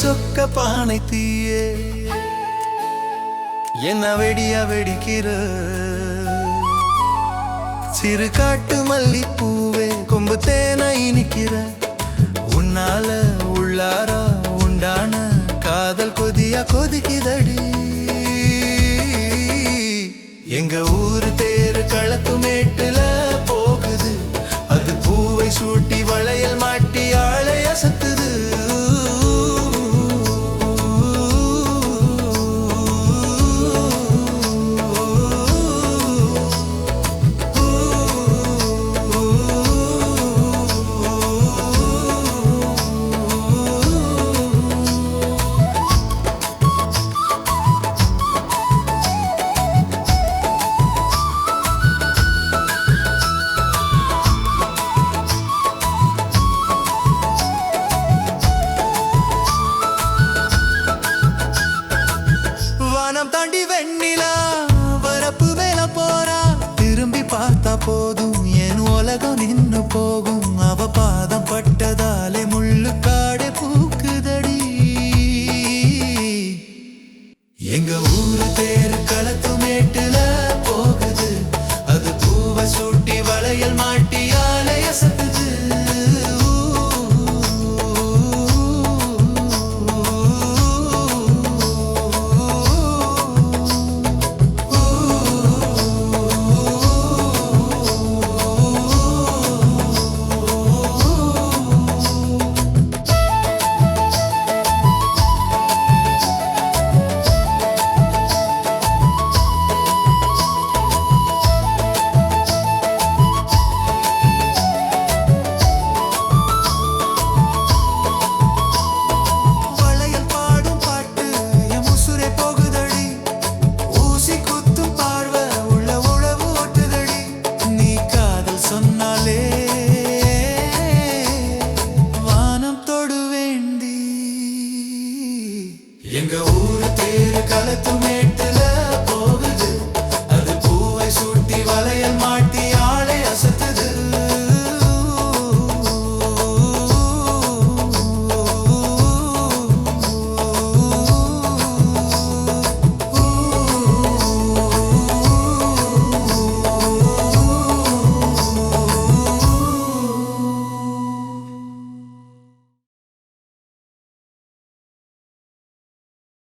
சொக்க பானை தீயே என்ன வெடியா வெடிக்கிற சிறு காட்டு மல்லிப்பூவே கொம்பு தேனை இனிக்கிற உன்னால உள்ளாரா உண்டான காதல் கொதியா கொதிக்குதடி எங்க ஊரு தேரு களத்து மேட்டுல போகுது அது பூவை சூட்டி வளையல் மாட்டி ஆளை அசத்துது வானம் தாண்டி வெண்ணிலா வரப்பு மேல போறா திரும்பி பார்த்தா போதும் என் உலகம் நின்னு போகும் அவ பாதம்